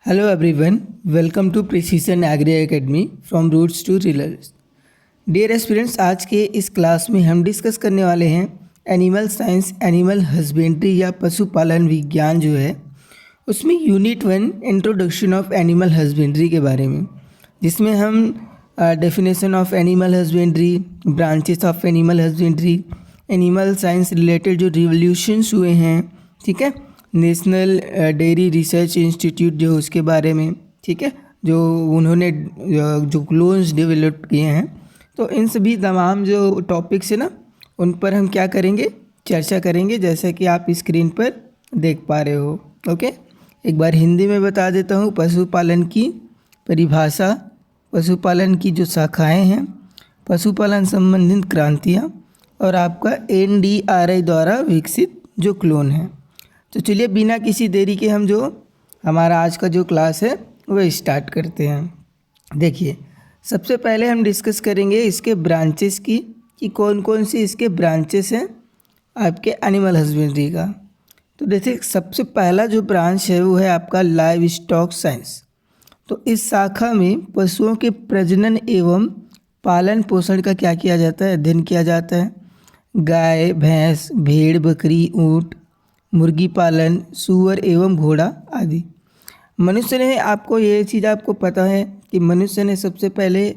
Hello everyone, welcome to Precision Agri Academy from Roots to Realize। Dear aspirants, आज के इस class में हम डिस्कस करने वाले हैं एनिमल साइंस, एनिमल हस्बेंड्री या पशुपालन विज्ञान जो है उसमें unit 1 introduction of animal husbandry के बारे में, जिसमें हम definition of animal husbandry, branches of animal husbandry, animal science related जो रिवोल्यूशंस हुए हैं, ठीक है, नेशनल डेयरी रिसर्च इंस्टीट्यूट जो उसके बारे में, ठीक है, जो उन्होंने जो क्लोन्स डेवलप किए हैं, तो इन सभी तमाम जो टॉपिक्स है ना उन पर हम क्या करेंगे, चर्चा करेंगे, जैसा कि आप स्क्रीन पर देख पा रहे हो। ओके, एक बार हिंदी में बता देता हूँ। पशुपालन की परिभाषा, पशुपालन की जो शाखाएं हैं, पशुपालन संबंधित क्रांतियाँ और आपका NDRI द्वारा विकसित जो क्लोन है। तो चलिए बिना किसी देरी के हम जो हमारा आज का जो क्लास है वो स्टार्ट करते हैं। देखिए, सबसे पहले हम डिस्कस करेंगे इसके ब्रांचेस की, कि कौन कौन सी इसके ब्रांचेस हैं आपके एनिमल हस्बेंड्री का। तो देखिए, सबसे पहला जो ब्रांच है वो है आपका लाइव स्टॉक साइंस। तो इस शाखा में पशुओं के प्रजनन एवं पालन पोषण का क्या किया जाता है, अध्ययन किया जाता है। गाय, भैंस, भेड़, बकरी, ऊँट, मुर्गी पालन, सूअर एवं घोड़ा आदि। मनुष्य ने, आपको ये चीज़ आपको पता है कि मनुष्य ने सबसे पहले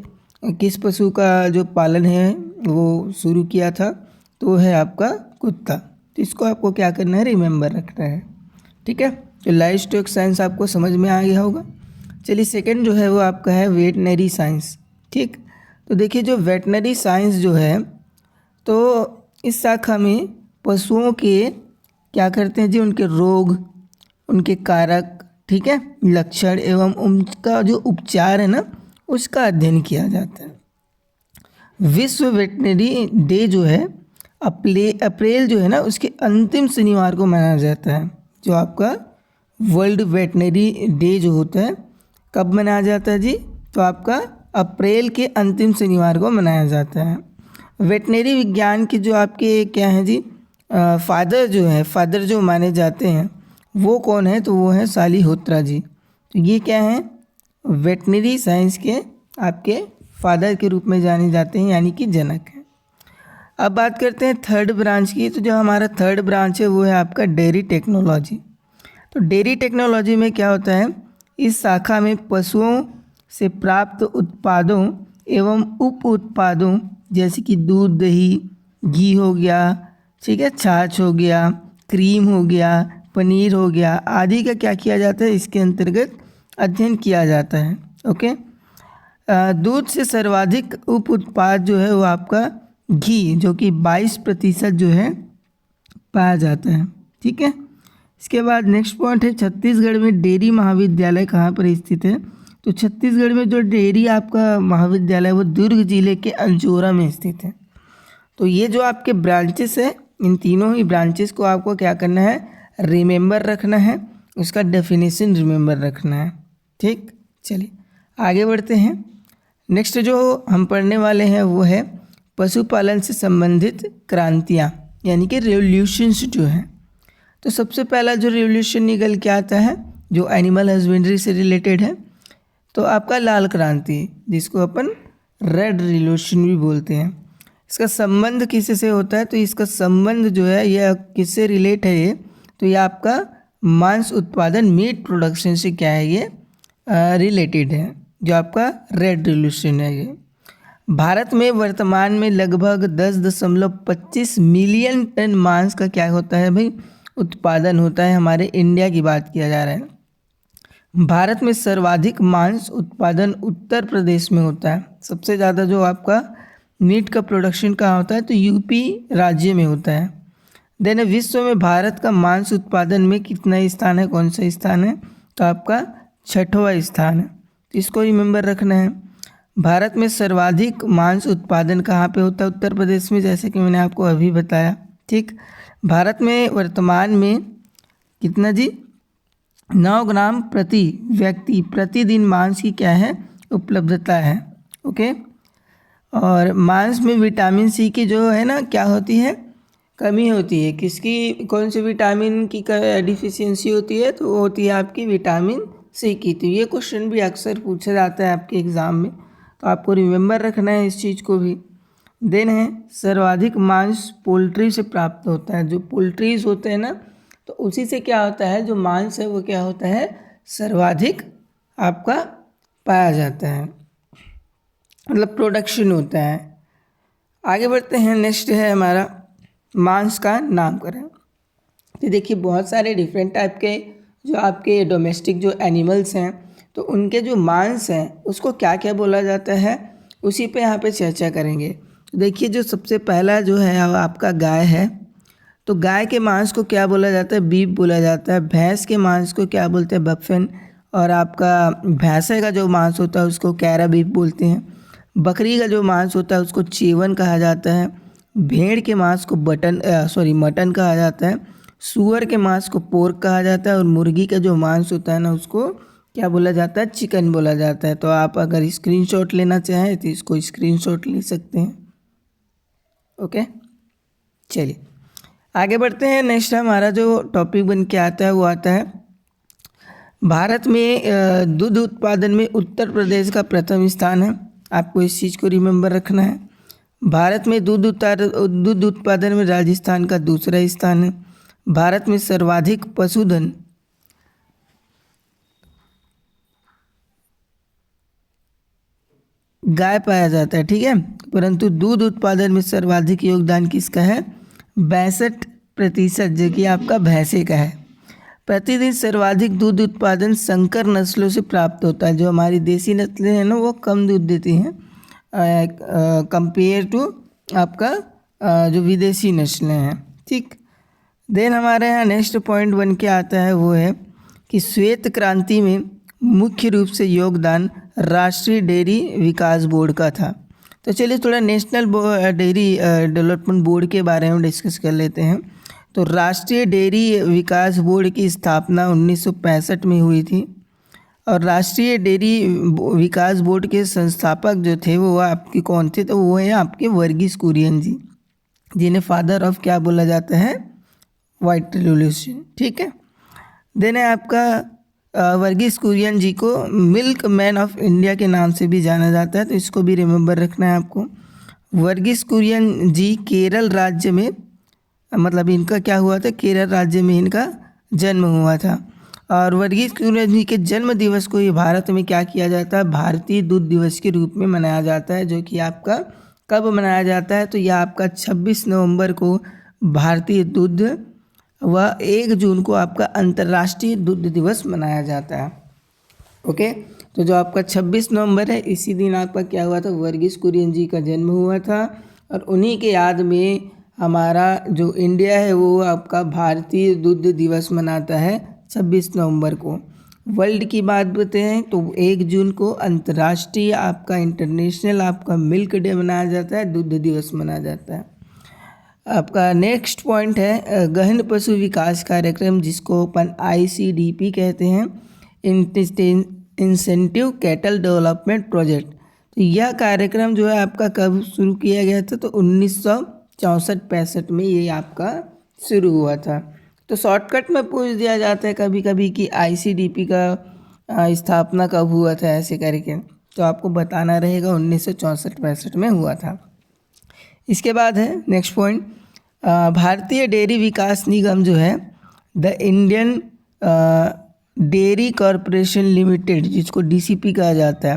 किस पशु का जो पालन है वो शुरू किया था, तो वो है आपका कुत्ता। तो इसको आपको क्या करना है, रिमेंबर रखना है, ठीक है। तो लाइव स्टॉक साइंस आपको समझ में आ गया होगा। चलिए, सेकंड जो है वो आपका है वेटनरी साइंस, ठीक। तो देखिए, जो वेटनरी साइंस जो है, तो इस शाखा में पशुओं के क्या करते हैं जी, उनके रोग, उनके कारक, ठीक है, लक्षण एवं उनका जो उपचार है ना उसका अध्ययन किया जाता है। विश्व वेटनरी डे जो है अप्रैल जो है ना उसके अंतिम शनिवार को मनाया जाता है। जो आपका वर्ल्ड वेटनरी डे जो होता है कब मनाया जाता है जी, तो आपका अप्रैल के अंतिम शनिवार को मनाया जाता है। वेटनरी विज्ञान की जो आपके क्या है जी, फादर जो माने जाते हैं वो कौन है, तो वो है सालिहोत्रा जी। तो ये क्या है, वेटनरी साइंस के आपके फादर के रूप में जाने जाते हैं, यानी कि जनक हैं। अब बात करते हैं थर्ड ब्रांच की। तो जो हमारा थर्ड ब्रांच है वो है आपका डेयरी टेक्नोलॉजी। तो डेयरी टेक्नोलॉजी में क्या होता है, इस शाखा में पशुओं से प्राप्त उत्पादों एवं उप उत्पादों जैसे कि दूध, दही, घी हो गया, ठीक है, छाछ हो गया, क्रीम हो गया, पनीर हो गया आदि का क्या किया जाता है, इसके अंतर्गत अध्ययन किया जाता है। ओके, दूध से सर्वाधिक उप उत्पाद जो है वो आपका घी, जो कि 22% जो है पाया जाता है, ठीक है। इसके बाद नेक्स्ट पॉइंट है, छत्तीसगढ़ में डेयरी महाविद्यालय कहाँ पर स्थित है। तो छत्तीसगढ़ में जो डेयरी आपका महाविद्यालय है वो दुर्ग जिले के अंजोरा में स्थित है। तो ये जो आपके ब्रांचेस है, इन तीनों ही ब्रांचेस को आपको क्या करना है, रिमेंबर रखना है, उसका डेफिनेशन रिमेंबर रखना है, ठीक। चलिए आगे बढ़ते हैं। नेक्स्ट जो हम पढ़ने वाले हैं वो है पशुपालन से संबंधित क्रांतियाँ, यानी कि रेवोल्यूशंस जो हैं। तो सबसे पहला जो रेवोल्यूशन निकल के आता है जो एनिमल हस्बेंड्री से रिलेटेड है, तो आपका लाल क्रांति, जिसको अपन रेड रिवोल्यूशन भी बोलते हैं। इसका संबंध किससे से होता है, तो इसका संबंध जो है यह किससे रिलेट है, ये तो ये आपका मांस उत्पादन, मीट प्रोडक्शन से क्या है, ये रिलेटेड है, जो आपका रेड रिवोल्यूशन है। ये भारत में वर्तमान में लगभग 10.25 मिलियन टन मांस का क्या होता है भाई, उत्पादन होता है। हमारे इंडिया की बात किया जा रहा है। भारत में सर्वाधिक मांस उत्पादन उत्तर प्रदेश में होता है। सबसे ज़्यादा जो आपका मीट का प्रोडक्शन कहाँ होता है, तो यूपी राज्य में होता है। देन विश्व में भारत का मांस उत्पादन में कितना स्थान है, कौन सा स्थान है, तो आपका 6वां स्थान है। तो इसको रिमेंबर रखना है। भारत में सर्वाधिक मांस उत्पादन कहाँ पे होता है, उत्तर प्रदेश में, जैसे कि मैंने आपको अभी बताया, ठीक। भारत में वर्तमान में कितना जी, 9 ग्राम प्रति व्यक्ति प्रतिदिन मांस की क्या है, उपलब्धता है। ओके, और मांस में विटामिन सी की जो है ना क्या होती है, कमी होती है। किसकी, कौन से विटामिन की डिफिशियंसी होती है, तो वो होती है आपकी विटामिन सीखी थी। ये क्वेश्चन भी अक्सर पूछा जाता है आपके एग्ज़ाम में, तो आपको रिमेंबर रखना है इस चीज़ को भी। देन है सर्वाधिक मांस पोल्ट्री से प्राप्त होता है। जो पोल्ट्रीज होते हैं ना, तो उसी से क्या होता है, जो मांस है वो क्या होता है, सर्वाधिक आपका पाया जाता है, मतलब प्रोडक्शन होता है। आगे बढ़ते हैं, नेक्स्ट है हमारा मांस का नामकरण। तो देखिए बहुत सारे डिफरेंट टाइप के जो आपके डोमेस्टिक जो एनिमल्स हैं, तो उनके जो मांस हैं उसको क्या क्या बोला जाता है, उसी पे यहाँ पे चर्चा करेंगे। तो देखिए जो सबसे पहला जो है आपका गाय है, तो गाय के मांस को क्या बोला जाता है, बीफ बोला जाता है। भैंस के मांस को क्या बोलते हैं, बफेन। और आपका भैंसे का जो मांस होता है उसको कैरा बीफ बोलते हैं। बकरी का जो मांस होता है उसको चीवन कहा जाता है। भेड़ के मांस को मटन कहा जाता है। सूअर के मांस को पोर्क कहा जाता है। और मुर्गी का जो मांस होता है ना, उसको क्या बोला जाता है, चिकन बोला जाता है। तो आप अगर स्क्रीनशॉट लेना चाहें तो इसको स्क्रीनशॉट ले सकते हैं। ओके, चलिए आगे बढ़ते हैं। नेक्स्ट हमारा जो टॉपिक बन के आता है वो आता है भारत में दूध उत्पादन में उत्तर प्रदेश का प्रथम स्थान है। आपको इस चीज़ को रिमेंबर रखना है। भारत में दूध उत्पादन में राजस्थान का दूसरा स्थान है। भारत में सर्वाधिक पशुधन गाय पाया जाता है, ठीक है। परंतु दूध उत्पादन में सर्वाधिक योगदान किसका है, 62%, जो कि आपका भैंसे का है। प्रतिदिन सर्वाधिक दूध उत्पादन संकर नस्लों से प्राप्त होता है। जो हमारी देसी नस्लें हैं ना, वो कम दूध देती हैं कंपेयर टू आपका जो विदेशी नस्लें हैं, ठीक। देन हमारे यहाँ नेक्स्ट पॉइंट बन के आता है वो है कि श्वेत क्रांति में मुख्य रूप से योगदान राष्ट्रीय डेयरी विकास बोर्ड का था। तो चलिए थोड़ा नेशनल डेयरी डेवलपमेंट बोर्ड के बारे में डिस्कस कर लेते हैं। तो राष्ट्रीय डेयरी विकास बोर्ड की स्थापना 1965 में हुई थी। और राष्ट्रीय डेयरी विकास बोर्ड के संस्थापक जो थे वो आपके कौन थे, तो वो है आपके वर्गीस कुरियन जी, जिन्हें फादर ऑफ क्या बोला जाता है, वाइट रिवॉल्यूशन, ठीक है। देन है आपका वर्गीस कुरियन जी को मिल्क मैन ऑफ इंडिया के नाम से भी जाना जाता है, तो इसको भी रिमेंबर रखना है आपको। वर्गीस कुरियन जी केरल राज्य में, मतलब इनका क्या हुआ था, केरल राज्य में इनका जन्म हुआ था। और वर्गीस कुरियन जी के जन्म दिवस को ये भारत में क्या किया जाता है, भारतीय दूध दिवस के रूप में मनाया जाता है। जो कि आपका कब मनाया जाता है, तो यह आपका 26 नवंबर को भारतीय दूध व 1 जून को आपका अंतर्राष्ट्रीय दूध दिवस मनाया जाता है। ओके, तो जो आपका 26 नवंबर है, इसी दिन आपका क्या हुआ था, वर्गीस कुरियन जी का जन्म हुआ था। और उन्हीं के याद में हमारा जो इंडिया है वो आपका भारतीय दूध दिवस मनाता है 26 नवंबर को। वर्ल्ड की बात बताएं तो 1 जून को अंतर्राष्ट्रीय आपका इंटरनेशनल आपका मिल्क डे मनाया जाता है, दूध दिवस मनाया जाता है। आपका नेक्स्ट पॉइंट है गहन पशु विकास कार्यक्रम, जिसको अपन ICDP कहते हैं, इंसेंटिव कैटल डेवलपमेंट प्रोजेक्ट। तो यह कार्यक्रम जो है आपका कब शुरू किया गया था, तो 1964-65 में ये आपका शुरू हुआ था। तो शॉर्टकट में पूछ दिया जाता है कभी कभी कि ICDP का स्थापना कब हुआ था, ऐसे करके, तो आपको बताना रहेगा 1964-65 में हुआ था। इसके बाद है नेक्स्ट पॉइंट, भारतीय डेयरी विकास निगम जो है the Indian dairy corporation limited, जिसको DCP कहा जाता है,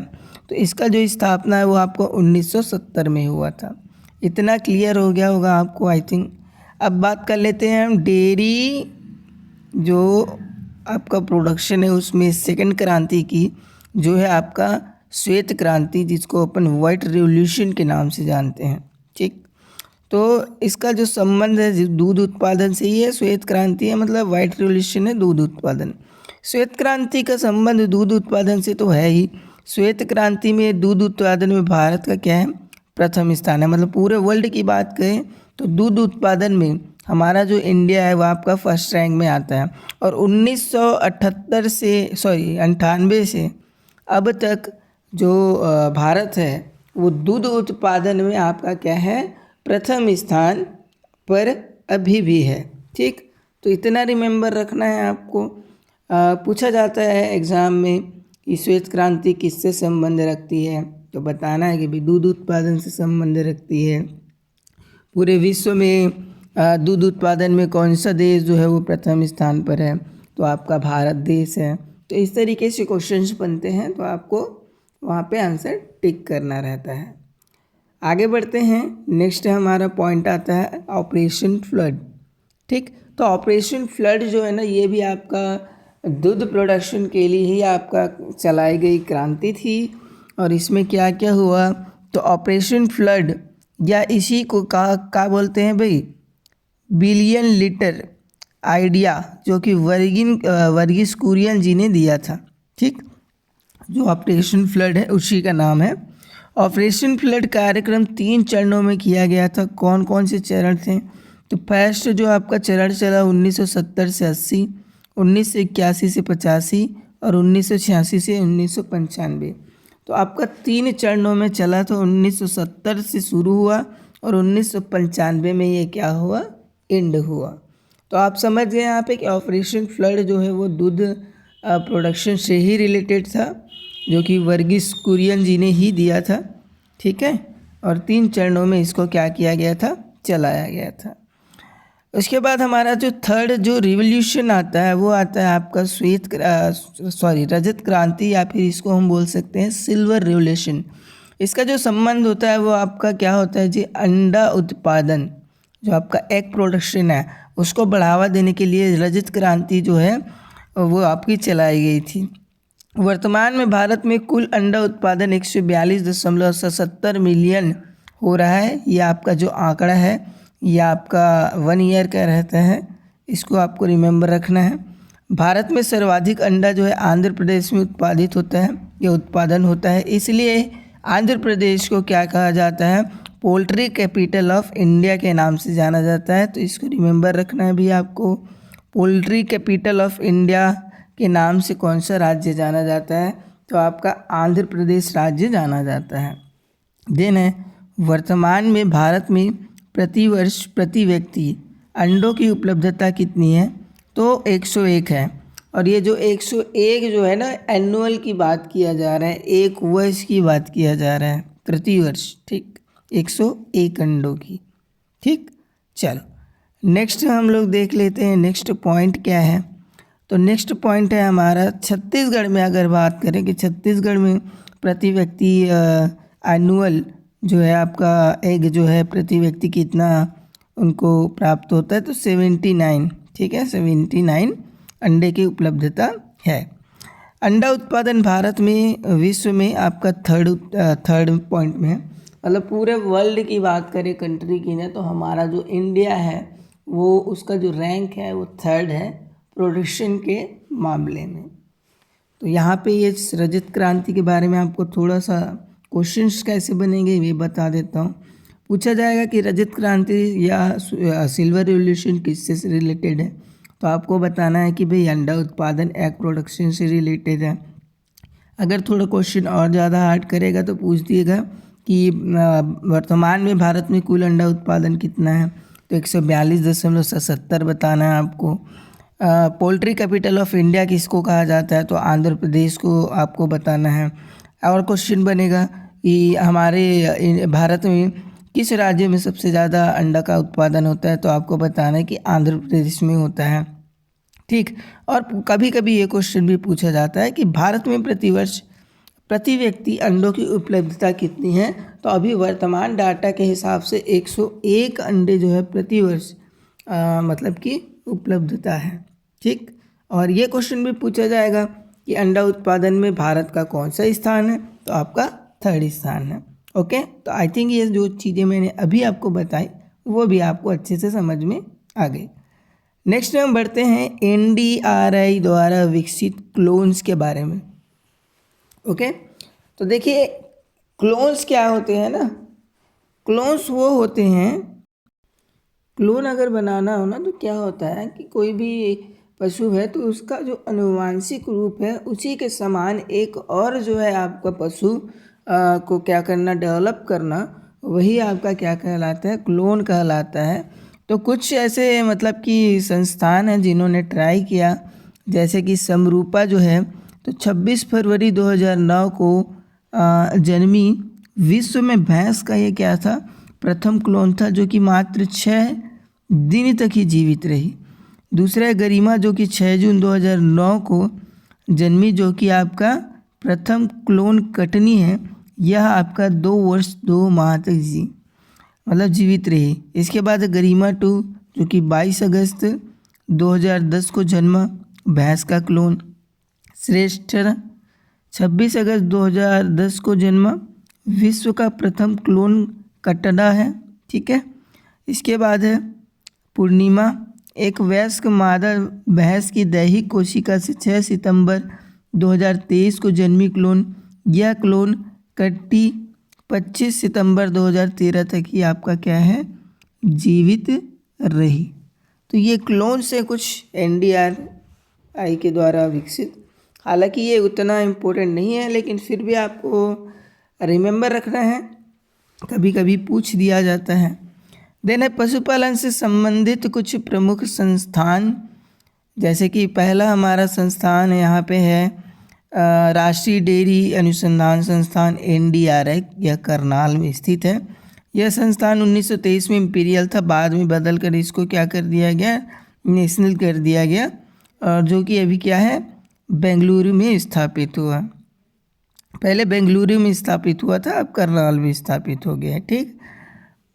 तो इसका जो स्थापना है वो आपको 1970 में हुआ था। इतना क्लियर हो गया होगा आपको, आई थिंक। अब बात कर लेते हैं हम डेयरी जो आपका प्रोडक्शन है उसमें सेकंड क्रांति की, जो है आपका श्वेत क्रांति, जिसको अपन वाइट रिवॉल्यूशन के नाम से जानते हैं, ठीक। तो इसका जो संबंध है दूध उत्पादन से ही है। श्वेत क्रांति है मतलब वाइट रिवॉल्यूशन है दूध उत्पादन। श्वेत क्रांति का संबंध दूध उत्पादन से तो है ही। श्वेत क्रांति में दूध उत्पादन में भारत का क्या है, प्रथम स्थान है। मतलब पूरे वर्ल्ड की बात करें तो दूध उत्पादन में हमारा जो इंडिया है वो आपका फर्स्ट रैंक में आता है। और 1998 से अब तक जो भारत है वो दूध उत्पादन में आपका क्या है, प्रथम स्थान पर अभी भी है, ठीक। तो इतना रिमेंबर रखना है आपको। पूछा जाता है एग्ज़ाम में कि श्वेत क्रांति किससे संबंध रखती है, तो बताना है कि भाई दूध उत्पादन से संबंध रखती है। पूरे विश्व में दूध उत्पादन में कौन सा देश जो है वो प्रथम स्थान पर है, तो आपका भारत देश है। तो इस तरीके से क्वेश्चंस बनते हैं, तो आपको वहाँ पे आंसर टिक करना रहता है। आगे बढ़ते हैं। नेक्स्ट हमारा पॉइंट आता है ऑपरेशन फ्लड। ठीक, तो ऑपरेशन फ्लड जो है ना, ये भी आपका दूध प्रोडक्शन के लिए ही आपका चलाई गई क्रांति थी। और इसमें क्या क्या हुआ, तो ऑपरेशन फ्लड या इसी को का बोलते हैं भाई, बिलियन लीटर आइडिया, जो कि वर्गीस कुरियन जी ने दिया था। ठीक, जो ऑपरेशन फ्लड है उसी का नाम है। ऑपरेशन फ्लड कार्यक्रम 3 चरणों में किया गया था। कौन कौन से चरण थे, तो फर्स्ट जो आपका चरण चला 1970 से 80, 1981 से 85 और 1986 से 1995। तो आपका 3 चरणों में चला, तो 1970 से शुरू हुआ और 1995 में ये क्या हुआ, एंड हुआ। तो आप समझ गए यहाँ पे कि ऑपरेशन फ्लड जो है वो दूध प्रोडक्शन से ही रिलेटेड था, जो कि वर्गीस कुरियन जी ने ही दिया था। ठीक है, और 3 चरणों में इसको क्या किया गया था, चलाया गया था। उसके बाद हमारा जो थर्ड जो रिवोल्यूशन आता है वो आता है आपका रजत क्रांति, या फिर इसको हम बोल सकते हैं सिल्वर रिवोल्यूशन। इसका जो संबंध होता है वो आपका क्या होता है जी, अंडा उत्पादन, जो आपका एग प्रोडक्शन है उसको बढ़ावा देने के लिए रजत क्रांति जो है वो आपकी चलाई गई थी। वर्तमान में भारत में कुल अंडा उत्पादन 142.77 मिलियन हो रहा है। ये आपका जो आंकड़ा है ये आपका 1 ईयर का रहता है, इसको आपको रिमेंबर रखना है। भारत में सर्वाधिक अंडा जो है आंध्र प्रदेश में उत्पादित होता है, ये उत्पादन होता है, इसलिए आंध्र प्रदेश को क्या कहा जाता है, पोल्ट्री कैपिटल ऑफ इंडिया के नाम से जाना जाता है। तो इसको रिमेंबर रखना है भी आपको। पोल्ट्री कैपिटल ऑफ इंडिया के नाम से कौन सा राज्य जाना जाता है, तो आपका आंध्र प्रदेश राज्य जाना जाता है। देन है वर्तमान में भारत में प्रतिवर्ष प्रति व्यक्ति अंडों की उपलब्धता कितनी है, तो 101 है। और ये जो 101 जो है ना, एनुअल की बात किया जा रहा है, एक वर्ष की बात किया जा रहा है, प्रति वर्ष। ठीक, 101 अंडों की। ठीक, चलो नेक्स्ट हम लोग देख लेते हैं नेक्स्ट पॉइंट क्या है। तो नेक्स्ट पॉइंट है हमारा छत्तीसगढ़ में अगर बात करें कि छत्तीसगढ़ में प्रति व्यक्ति एनुअल जो है आपका एग जो है प्रति व्यक्ति कितना उनको प्राप्त होता है, तो 79। ठीक है, 79 अंडे की उपलब्धता है। अंडा उत्पादन भारत में विश्व में आपका थर्ड पॉइंट में है। मतलब पूरे वर्ल्ड की बात करें कंट्री की ना, तो हमारा जो इंडिया है वो उसका जो रैंक है वो थर्ड है प्रोडक्शन के मामले में। तो यहाँ पे ये रजत क्रांति के बारे में आपको थोड़ा सा क्वेश्चंस कैसे बनेंगे ये बता देता हूँ। पूछा जाएगा कि रजत क्रांति या सिल्वर रिवोल्यूशन किससे से रिलेटेड है, तो आपको बताना है कि भाई अंडा उत्पादन एग प्रोडक्शन से रिलेटेड है। अगर थोड़ा क्वेश्चन और ज़्यादा हार्ड करेगा तो पूछ दिएगा कि वर्तमान में भारत में कुल अंडा उत्पादन कितना है, तो 142.77 बताना है आपको। पोल्ट्री कैपिटल ऑफ इंडिया किसको कहा जाता है, तो आंध्र प्रदेश को आपको बताना है। और क्वेश्चन बनेगा कि हमारे भारत में किस राज्य में सबसे ज़्यादा अंडा का उत्पादन होता है, तो आपको बताना है कि आंध्र प्रदेश में होता है। ठीक, और कभी कभी ये क्वेश्चन भी पूछा जाता है कि भारत में प्रतिवर्ष प्रति व्यक्ति अंडों की उपलब्धता कितनी है, तो अभी वर्तमान डाटा के हिसाब से 101 अंडे जो है प्रतिवर्ष मतलब कि उपलब्धता है। ठीक, और ये क्वेश्चन भी पूछा जाएगा कि अंडा उत्पादन में भारत का कौन सा स्थान है, तो आपका थर्ड स्थान है। ओके, तो आई थिंक ये जो चीज़ें मैंने अभी आपको बताई वो भी आपको अच्छे से समझ में आ गई। नेक्स्ट हम बढ़ते हैं NDRI द्वारा विकसित क्लोन्स के बारे में। ओके, तो देखिए क्लोन्स क्या होते हैं ना, क्लोन्स वो होते हैं, क्लोन अगर बनाना हो ना तो क्या होता है कि कोई भी पशु है तो उसका जो आनुवांशिक रूप है उसी के समान एक और जो है आपका पशु को क्या करना, डेवलप करना, वही आपका क्या कहलाता है, क्लोन कहलाता है। तो कुछ ऐसे मतलब कि संस्थान हैं जिन्होंने ट्राई किया जैसे कि समरूपा जो है तो 26 फरवरी 2009 को जन्मी। विश्व में भैंस का ये क्या था, प्रथम क्लोन था, जो कि मात्र 6 दिन तक ही जीवित रही। दूसरा है गरिमा, जो कि 6 जून 2009 को जन्मी, जो कि आपका प्रथम क्लोन कटनी है। यह आपका 2 वर्ष 2 माह तक मतलब जीवित रही। इसके बाद गरिमा 2, जो कि 22 अगस्त 2010 को जन्मा, भैंस का क्लोन। श्रेष्ठ 26 अगस्त 2010 को जन्मा, विश्व का प्रथम क्लोन कटना है। ठीक है। इसके बाद है पूर्णिमा, एक वयस्क मादा भैंस की दैहिक कोशिका से 6 सितंबर 2023 को जन्मी क्लोन। यह क्लोन कट्टी 25 सितंबर 2013 तक ही आपका क्या है, जीवित रही। तो ये क्लोन से कुछ NDRI के द्वारा विकसित, हालांकि ये उतना इम्पोर्टेंट नहीं है, लेकिन फिर भी आपको रिमेंबर रखना है, कभी कभी पूछ दिया जाता है। देन है पशुपालन से संबंधित कुछ प्रमुख संस्थान, जैसे कि पहला हमारा संस्थान यहाँ पे है राष्ट्रीय डेयरी अनुसंधान संस्थान NDRI, यह करनाल में स्थित है। यह संस्थान 1923 में इम्पीरियल था, बाद में बदल कर इसको क्या कर दिया गया, नेशनल कर दिया गया, और जो कि अभी क्या है, बेंगलुरु में स्थापित हुआ। पहले बेंगलुरु में स्थापित हुआ था, अब करनाल में स्थापित हो गया है। ठीक।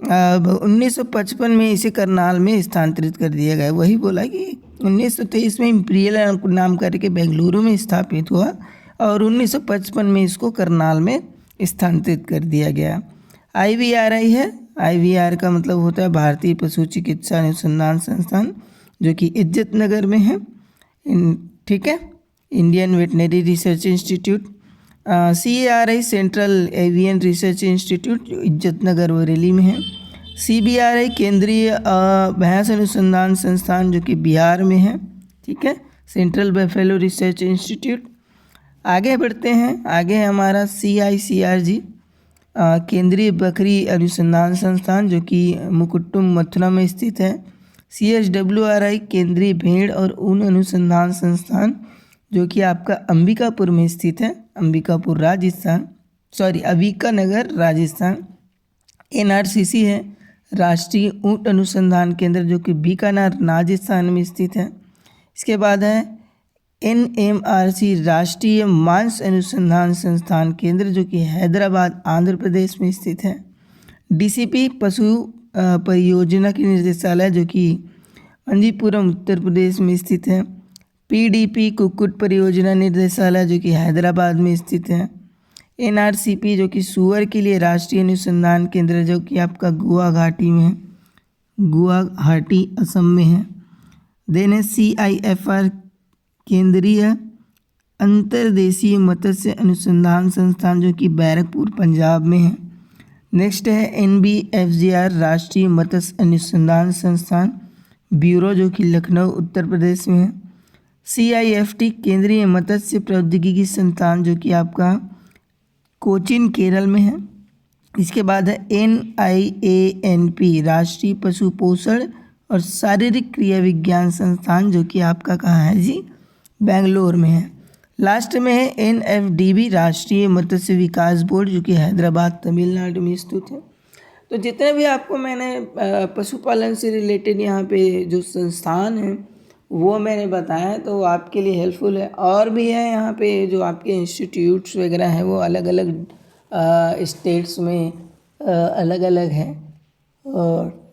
अब 1955 में इसे करनाल में स्थानांतरित कर दिया गया। वही बोला कि 1923 में इम्पीरियल नाम करके बेंगलुरु में स्थापित हुआ और 1955 में इसको करनाल में स्थानांतरित कर दिया गया। IVRI है, IVR का मतलब होता है भारतीय पशु चिकित्सा अनुसंधान संस्थान, जो कि इज्जत नगर में है। ठीक है, Indian veterinary research institute. CARI central avian research institute, जो इज्जत नगर बरेली में है। CBRI केंद्रीय भैंस अनुसंधान संस्थान, जो कि बिहार में है। ठीक है, सेंट्रल बफेलो रिसर्च इंस्टीट्यूट। आगे बढ़ते हैं, आगे है हमारा CICRG केंद्रीय बकरी अनुसंधान संस्थान, जो कि मुकुट्टुम मथुरा में स्थित है। CSWRI केंद्रीय भेड़ और ऊन अनुसंधान संस्थान, जो कि आपका अंबिकापुर में स्थित है, अंबिकापुर राजस्थान, अंबिकानगर राजस्थान। NRCC है राष्ट्रीय ऊंट अनुसंधान केंद्र, जो कि बीकानेर राजस्थान में स्थित है। इसके बाद है NMRC राष्ट्रीय मांस अनुसंधान संस्थान केंद्र, जो कि हैदराबाद आंध्र प्रदेश में स्थित है। DCP पशु परियोजना की निदेशालय, जो कि अंजीपुरम उत्तर प्रदेश में स्थित है। PDP कुक्कुट परियोजना निर्देशालय, जो कि हैदराबाद में स्थित है। NRCP, जो कि सूअर के लिए राष्ट्रीय अनुसंधान केंद्र, जो कि आपका गुवाहाटी में है, गुवाहाटी असम में है। देन है CIFR केंद्रीय अंतर्देशीय मत्स्य अनुसंधान संस्थान, जो कि बैरकपुर पंजाब में है। नेक्स्ट है NBFGR राष्ट्रीय मत्स्य अनुसंधान संस्थान ब्यूरो, जो कि लखनऊ उत्तर प्रदेश में है। CIFT केंद्रीय मत्स्य प्रौद्योगिकी संस्थान, जो कि आपका कोचीन केरल में है। इसके बाद है NIANP राष्ट्रीय पशु पोषण और शारीरिक क्रिया विज्ञान संस्थान, जो कि आपका कहाँ है जी, बेंगलोर में है। लास्ट में है NFDB राष्ट्रीय मत्स्य विकास बोर्ड, जो कि हैदराबाद तमिलनाडु में स्थित है। तो जितने भी आपको मैंने पशुपालन से रिलेटेड यहाँ पे जो संस्थान हैं वो मैंने बताया, तो आपके लिए हेल्पफुल है। और भी है यहाँ पे जो आपके इंस्टीट्यूट्स वगैरह हैं, वो अलग अलग स्टेट्स में अलग अलग हैं, और